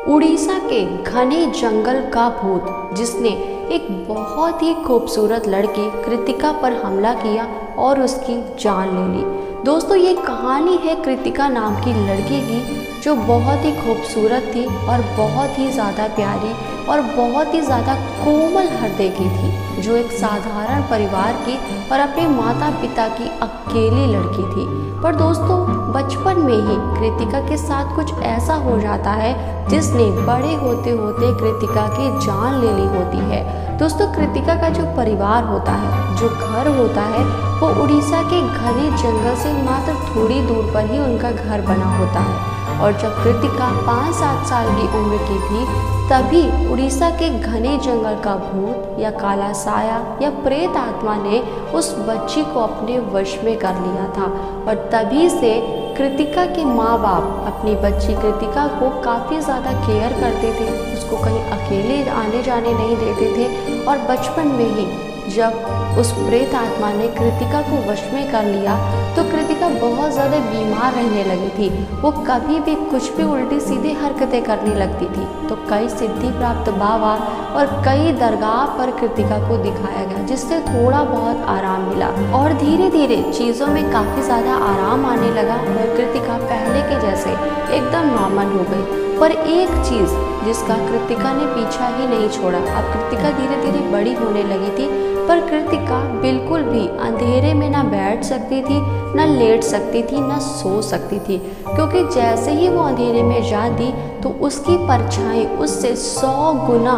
उड़ीसा के घने जंगल का भूत जिसने एक बहुत ही खूबसूरत लड़की कृतिका पर हमला किया और उसकी जान ले ली। दोस्तों, ये कहानी है कृतिका नाम की लड़की की जो बहुत ही खूबसूरत थी और बहुत ही ज़्यादा प्यारी और बहुत ही ज़्यादा कोमल हृदय की थी, जो एक साधारण परिवार की और अपने माता पिता की अकेली लड़की थी। पर दोस्तों, बचपन में ही कृतिका के साथ कुछ ऐसा हो जाता है जिसने बड़े होते होते कृतिका की जान ले ली होती है। दोस्तों, कृतिका का जो परिवार होता है, जो घर होता है, वो उड़ीसा के घने जंगल से मात्र थोड़ी दूर पर ही उनका घर बना होता है। और जब कृतिका 5-7 साल की उम्र की थी, तभी उड़ीसा के घने जंगल का भूत या काला साया या प्रेत आत्मा ने उस बच्ची को अपने वश में कर लिया था। और तभी से कृतिका के माँ बाप अपनी बच्ची कृतिका को काफ़ी ज़्यादा केयर करते थे, उसको कहीं अकेले आने जाने नहीं देते थे। और बचपन में ही जब उस प्रेत आत्मा ने कृतिका को वश में कर लिया तो कृतिका बहुत ज़्यादा बीमार रहने लगी थी। वो कभी भी कुछ भी उल्टी सीधी हरकतें करने लगती थी। तो कई सिद्धि प्राप्त बाबा और कई दरगाह पर कृतिका को दिखाया गया, जिससे थोड़ा बहुत आराम मिला और धीरे धीरे चीज़ों में काफ़ी ज़्यादा आराम आने लगा और कृतिका पहले के जैसे एकदम नॉर्मल हो गई। पर एक चीज़ जिसका कृतिका ने पीछा ही नहीं छोड़ा, अब कृतिका धीरे धीरे बड़ी होने लगी थी, पर कृतिका बिल्कुल भी अंधेरे में ना बैठ सकती थी, ना लेट सकती थी, ना सो सकती थी, क्योंकि जैसे ही वो अंधेरे में जाती तो उसकी परछाई उससे 100 गुना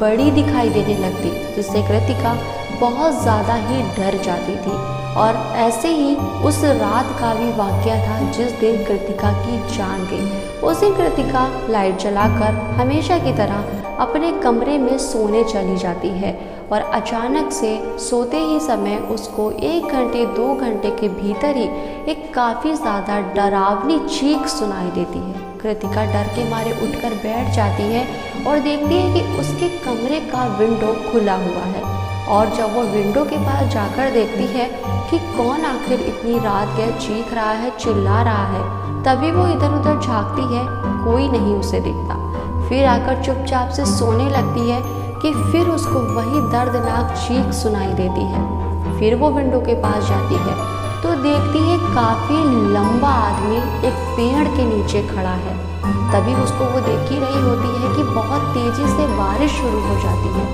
बड़ी दिखाई देने लगती, जिससे कृतिका बहुत ज़्यादा ही डर जाती थी। और ऐसे ही उस रात का भी वाक़या था जिस दिन कृतिका की जान गई। उस दिन कृतिका लाइट जलाकर हमेशा की तरह अपने कमरे में सोने चली जाती है और अचानक से सोते ही समय उसको 1 घंटे 2 घंटे के भीतर ही एक काफ़ी ज़्यादा डरावनी चीख सुनाई देती है। कृतिका डर के मारे उठकर बैठ जाती है और देखती है कि उसके कमरे का विंडो खुला हुआ है। और जब वो विंडो के पास जाकर देखती है कि कौन आखिर इतनी रात गए चीख रहा है, चिल्ला रहा है, तभी वो इधर उधर झांकती है, कोई नहीं उसे दिखता। फिर आकर चुपचाप से सोने लगती है कि फिर उसको वही दर्दनाक चीख सुनाई देती है। फिर वो विंडो के पास जाती है तो देखती है काफ़ी लंबा आदमी एक पेड़ के नीचे खड़ा है। तभी उसको वो देख ही रही होती है कि बहुत तेज़ी से बारिश शुरू हो जाती है।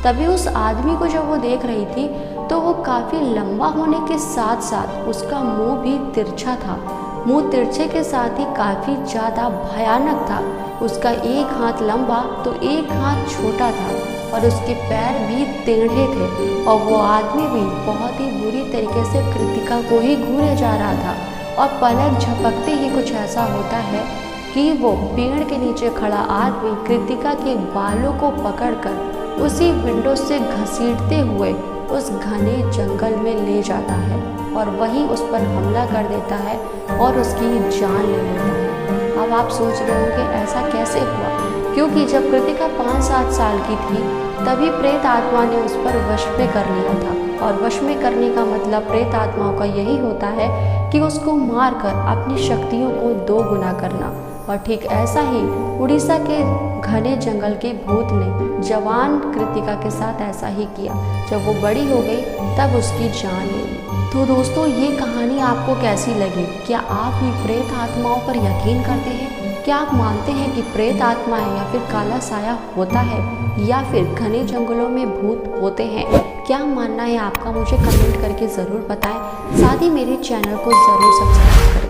तभी उस आदमी को जब वो देख रही थी तो वो काफ़ी लंबा होने के साथ साथ उसका मुंह भी तिरछा था। मुंह तिरछे के साथ ही काफ़ी ज़्यादा भयानक था। उसका एक हाथ लंबा तो एक हाथ छोटा था और उसके पैर भी टेढ़े थे। और वो आदमी भी बहुत ही बुरी तरीके से कृतिका को ही घूरे जा रहा था। और पलक झपकते ही कुछ ऐसा होता है कि वो पेड़ के नीचे खड़ा आदमी कृतिका के बालों को पकड़कर उसी विंडो से घसीटते हुए उस घने जंगल में ले जाता है और वहीं उस पर हमला कर देता है और उसकी जान ले लेता है। अब आप सोच रहे होंगे ऐसा कैसे हुआ, क्योंकि जब कृतिका 5-7 साल की थी तभी प्रेत आत्मा ने उस पर वश में कर लिया था। और वश में करने का मतलब प्रेत आत्माओं का यही होता है कि उसको मारकर अपनी शक्तियों को 2 गुना करना। और ठीक ऐसा ही उड़ीसा के घने जंगल के भूत ने जवान कृतिका के साथ ऐसा ही किया। जब वो बड़ी हो गई तब उसकी जान ले ली। तो दोस्तों, ये कहानी आपको कैसी लगी? क्या आप भी प्रेत आत्माओं पर यकीन करते हैं? क्या आप मानते हैं कि प्रेत आत्माएं या फिर काला साया होता है या फिर घने जंगलों में भूत होते हैं? क्या मानना है आपका, मुझे कमेंट करके ज़रूर बताएं। साथ ही मेरे चैनल को ज़रूर सब्सक्राइब करें।